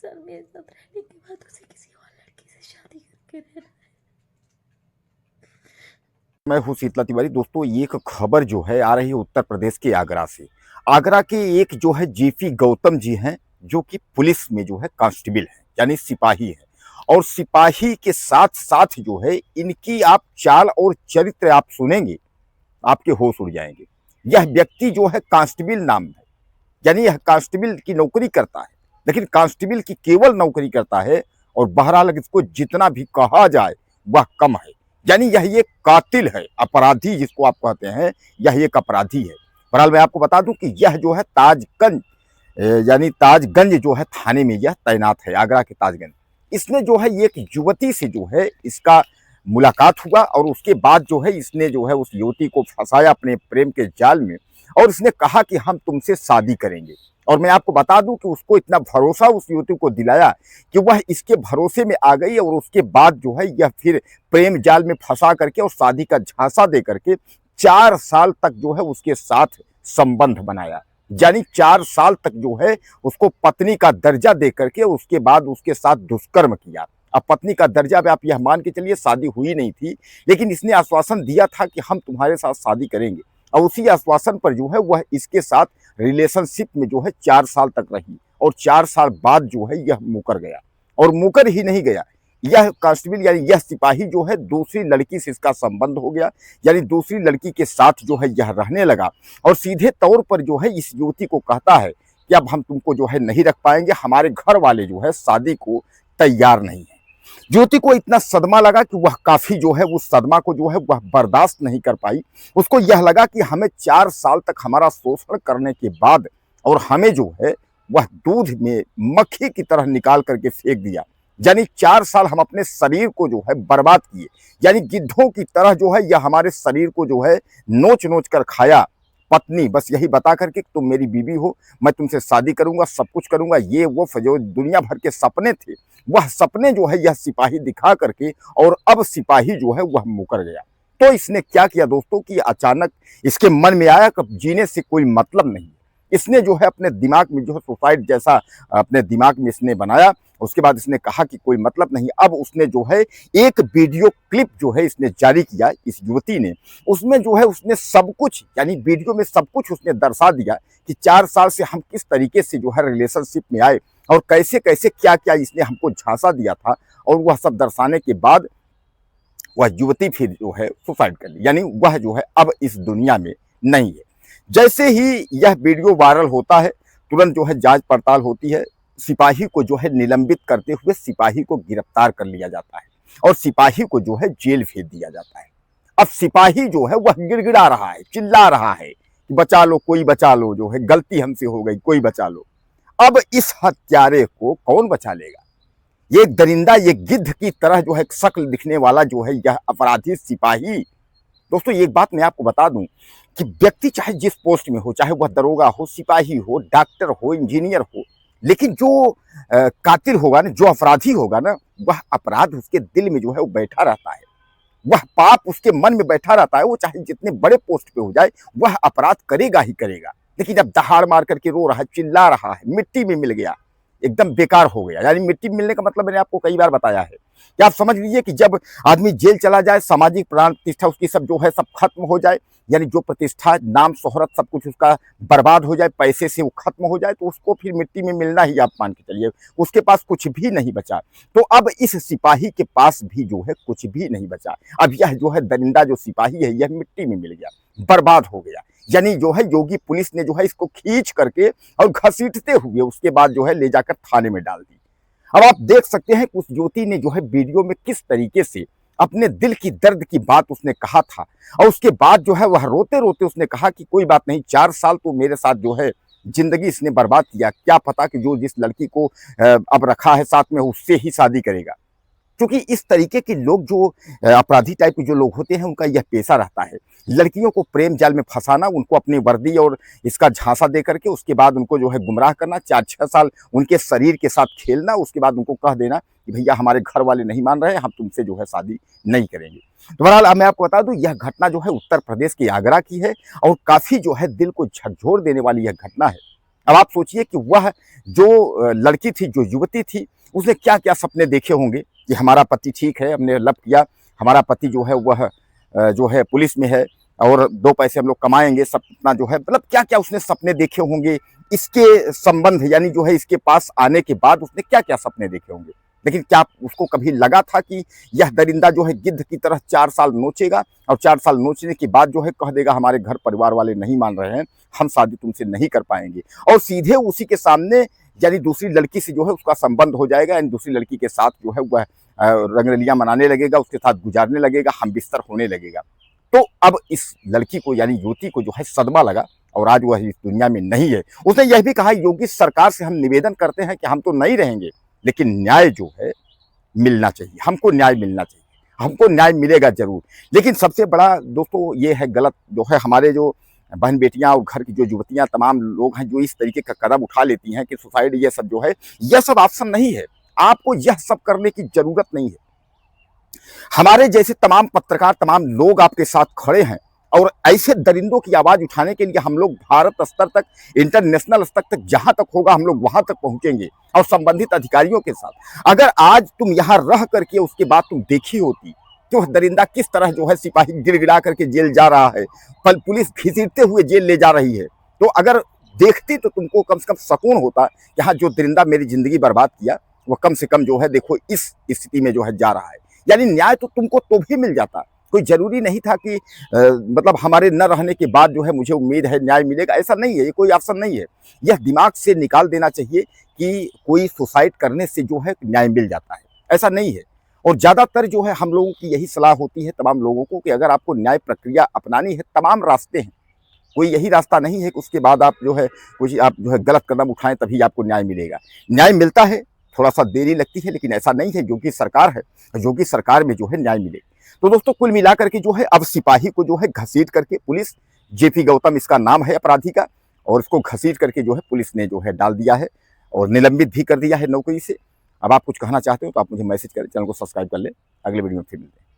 Sir मेरे साथ रहने के बाद उसे किसी और लड़की से शादी करके रहना है। मैं हूँ शीतला तिवारी। दोस्तों, ये एक खबर जो है आ रही है उत्तर प्रदेश के आगरा से। आगरा के एक जो है जेपी गौतम जी हैं, जो कि पुलिस में जो है कांस्टेबल है, यानी सिपाही है। और सिपाही के साथ साथ जो है इनकी आप चाल और चरित्र आप सुनेंगे, आपके होश उड़ जाएंगे। यह व्यक्ति जो है कांस्टेबल नाम है, यानी यह कांस्टेबल की नौकरी करता है, लेकिन कांस्टेबल की केवल नौकरी करता है। और बहरहाल इसको जितना भी कहा जाए वह कम है। यानी यह एक कातिल है, अपराधी जिसको आप कहते हैं, यह एक अपराधी है। बहरहाल मैं आपको बता दूं कि यह जो है ताजगंज, यानी ताजगंज जो है थाने में यह तैनात है, आगरा के ताजगंज। इसने जो है एक युवती से जो है इसका मुलाकात हुआ, और उसके बाद जो है इसने जो है उस युवती को फंसाया अपने प्रेम के जाल में, और इसने कहा कि हम तुमसे शादी करेंगे। और मैं आपको बता दूं कि उसको इतना भरोसा उस युवती को दिलाया कि वह इसके भरोसे में आ गई, और उसके बाद जो है यह फिर प्रेम जाल में फंसा करके और शादी का झांसा दे करके 4 साल तक जो है उसके साथ संबंध बनाया। यानी 4 साल तक जो है उसको पत्नी का दर्जा दे करके उसके बाद उसके साथ दुष्कर्म किया। अब पत्नी का दर्जा आप यह मान के चलिए शादी हुई नहीं थी, लेकिन इसने आश्वासन दिया था कि हम तुम्हारे साथ शादी करेंगे। और उसी आश्वासन पर जो है वह इसके साथ रिलेशनशिप में जो है 4 साल तक रही, और 4 साल बाद जो है यह मुकर गया। और मुकर ही नहीं गया, यह कांस्टेबल यानी यह सिपाही जो है दूसरी लड़की से इसका संबंध हो गया, यानी दूसरी लड़की के साथ जो है यह रहने लगा। और सीधे तौर पर जो है इस युवती को कहता है कि अब हम तुमको जो है नहीं रख पाएंगे, हमारे घर वाले जो है शादी को तैयार नहीं है। ज्योति को इतना सदमा लगा कि वह काफी जो है उस सदमा को जो है वह बर्दाश्त नहीं कर पाई। उसको यह लगा कि हमें 4 साल तक हमारा शोषण करने के बाद और हमें जो है वह दूध में मक्खी की तरह निकाल करके फेंक दिया। यानी 4 साल हम अपने शरीर को जो है बर्बाद किए, यानी गिद्धों की तरह जो है यह हमारे शरीर को जो है नोच नोच कर खाया। पत्नी बस यही बता करके तुम मेरी बीवी हो, मैं तुमसे शादी करूंगा, सब कुछ करूंगा, ये वो जो दुनिया भर के सपने थे, वह सपने जो है यह सिपाही दिखा करके, और अब सिपाही जो है वह मुकर गया। तो इसने क्या किया दोस्तों कि अचानक इसके मन में आया कि जीने से कोई मतलब नहीं। इसने जो है अपने दिमाग में जो है सुसाइड जैसा अपने दिमाग में इसने बनाया। उसके बाद इसने कहा कि कोई मतलब नहीं। अब उसने जो है एक वीडियो क्लिप जो है इसने जारी किया इस युवती ने। उसमें जो है उसने सब कुछ, यानी वीडियो में सब कुछ उसने दर्शा दिया कि 4 साल से हम किस तरीके से जो है रिलेशनशिप में आए, और कैसे कैसे क्या क्या इसने हमको झांसा दिया था। और वह सब दर्शाने के बाद वह युवती फिर जो है सुसाइड कर ली, यानी वह जो है अब इस दुनिया में नहीं है। जैसे ही यह वीडियो वायरल होता है, तुरंत जो है जांच पड़ताल होती है। सिपाही को जो है निलंबित करते हुए सिपाही को गिरफ्तार कर लिया जाता है, और सिपाही को जो है जेल भेज दिया जाता है। अब सिपाही जो है वह गिड़गिड़ा रहा है, चिल्ला रहा है कि बचा लो, कोई बचा लो, जो है गलती हमसे हो गई, कोई बचा लो। अब इस हत्यारे को कौन बचा लेगा? ये दरिंदा, ये गिद्ध की तरह जो है शक्ल दिखने वाला जो है यह अपराधी सिपाही। दोस्तों, एक बात मैं आपको बता दूं कि व्यक्ति चाहे जिस पोस्ट में हो, चाहे वह दरोगा हो, सिपाही हो, डॉक्टर हो, इंजीनियर हो, लेकिन जो कातिल होगा ना, जो अपराधी होगा ना, वह अपराध उसके दिल में जो है वो बैठा रहता है। वह पाप उसके मन में बैठा रहता है। वो चाहे जितने बड़े पोस्ट पे हो जाए, वह अपराध करेगा ही करेगा। लेकिन अब दहाड़ मार करके रो रहा है, चिल्ला रहा है, मिट्टी में मिल गया, एकदम बेकार हो गया। यानी मिट्टी में मिलने का मतलब मैंने आपको कई बार बताया है कि आप समझ लीजिए कि जब आदमी जेल चला जाए, सामाजिक प्राण प्रतिष्ठा उसकी सब जो है सब खत्म हो जाए, यानी जो प्रतिष्ठा, नाम, शोहरत सब कुछ उसका बर्बाद हो जाए, पैसे से वो खत्म हो जाए, तो उसको फिर मिट्टी में मिलना ही आप मान के चलिए, उसके पास कुछ भी नहीं बचा। तो अब इस सिपाही के पास भी जो है कुछ भी नहीं बचा। अब यह जो है दरिंदा जो सिपाही है, यह मिट्टी में मिल गया, बर्बाद हो गया। यानी जो है योगी पुलिस ने जो है इसको खींच करके और घसीटते हुए उसके बाद जो है ले जाकर थाने में डाल दी। अब आप देख सकते हैं कि उस युवती ने जो है वीडियो में किस तरीके से अपने दिल की दर्द की बात उसने कहा था, और उसके बाद जो है वह रोते रोते उसने कहा कि कोई बात नहीं, 4 साल तो मेरे साथ जो है जिंदगी इसने बर्बाद किया, क्या पता कि जो जिस लड़की को अब रखा है साथ में उससे ही शादी करेगा। क्योंकि इस तरीके के लोग जो अपराधी टाइप के जो लोग होते हैं, उनका यह पेशा रहता है, लड़कियों को प्रेम जाल में फंसाना, उनको अपनी वर्दी और इसका झांसा दे करके उसके बाद उनको जो है गुमराह करना, 4-6 साल उनके शरीर के साथ खेलना, उसके बाद उनको कह देना कि भैया हमारे घर वाले नहीं मान रहे, हम तुमसे जो है शादी नहीं करेंगे। तो बहरहाल अब मैं आपको बता दूं, यह घटना जो है उत्तर प्रदेश के आगरा की है, और काफ़ी जो है दिल को झकझोर देने वाली यह घटना है। अब आप सोचिए कि वह जो लड़की थी, जो युवती थी, उसने क्या क्या सपने देखे होंगे कि हमारा पति ठीक है, हमने लव किया, हमारा पति जो है वह जो है पुलिस में है और 2 पैसे हम लोग कमाएंगे, सपना जो है मतलब क्या क्या उसने सपने देखे होंगे इसके संबंध, यानी जो है इसके पास आने के बाद उसने क्या क्या सपने देखे होंगे। लेकिन क्या उसको कभी लगा था कि यह दरिंदा जो है गिद्ध की तरह 4 साल नोचेगा और 4 साल नोचने के बाद जो है कह देगा हमारे घर परिवार वाले नहीं मान रहे हैं, हम शादी तुमसे नहीं कर पाएंगे, और सीधे उसी के सामने यानी दूसरी लड़की से जो है उसका संबंध हो जाएगा, यानी दूसरी लड़की के साथ जो है वह रंगरलियां मनाने लगेगा, उसके साथ गुजारने लगेगा, हम बिस्तर होने लगेगा। तो अब इस लड़की को यानी युवती को जो है सदमा लगा और आज वह इस दुनिया में नहीं है। उसने यह भी कहा, योगी सरकार से हम निवेदन करते हैं कि हम तो नहीं रहेंगे, लेकिन न्याय जो है मिलना चाहिए, हमको न्याय मिलना चाहिए, हमको न्याय मिलेगा जरूर। लेकिन सबसे बड़ा दोस्तों ये है गलत जो है, हमारे जो बहन बेटियां और घर की जो युवतियां तमाम लोग हैं जो इस तरीके का कदम उठा लेती हैं कि सुसाइड ये सब जो है, यह सब ऑप्शन नहीं है, आपको यह सब करने की जरूरत नहीं है। हमारे जैसे तमाम पत्रकार, तमाम लोग आपके साथ खड़े हैं और ऐसे दरिंदों की आवाज उठाने के लिए हम लोग भारत स्तर तक, इंटरनेशनल स्तर तक, जहां तक होगा हम लोग वहां तक पहुंचेंगे और संबंधित अधिकारियों के साथ। अगर आज तुम यहां रह करके उसके बाद तुम देखी होती कि वह दरिंदा किस तरह जो है सिपाही गिड़गिड़ा करके जेल जा रहा है, पुलिस घसीटते हुए जेल ले जा रही है, तो अगर देखती तो तुमको कम से कम सकून होता कि हाँ, जो दरिंदा मेरी जिंदगी बर्बाद किया वह कम से कम जो है देखो इस स्थिति में जो है जा रहा है। यानी न्याय तो तुमको तो भी मिल जाता, कोई जरूरी नहीं था कि मतलब हमारे न रहने के बाद जो है मुझे उम्मीद है न्याय मिलेगा, ऐसा नहीं है, ये कोई ऑप्शन नहीं है। यह दिमाग से निकाल देना चाहिए कि कोई सुसाइड करने से जो है न्याय मिल जाता है, ऐसा नहीं है। और ज़्यादातर जो है हम लोगों की यही सलाह होती है तमाम लोगों को कि अगर आपको न्याय प्रक्रिया अपनानी है, तमाम रास्ते हैं, कोई यही रास्ता नहीं है कि उसके बाद आप जो है कुछ आप जो है गलत कदम उठाएं तभी आपको न्याय मिलेगा। न्याय मिलता है, थोड़ा सा देरी लगती है, लेकिन ऐसा नहीं है योगी सरकार है, योगी सरकार में जो है न्याय मिले। तो दोस्तों कुल मिलाकर के जो है अब सिपाही को जो है घसीट करके पुलिस, जेपी गौतम इसका नाम है अपराधी का, और इसको घसीट करके जो है पुलिस ने जो है डाल दिया है और निलंबित भी कर दिया है नौकरी से। अब आप कुछ कहना चाहते हो तो आप मुझे मैसेज करें, चैनल को सब्सक्राइब कर लें, अगले वीडियो में फिर मिलते हैं।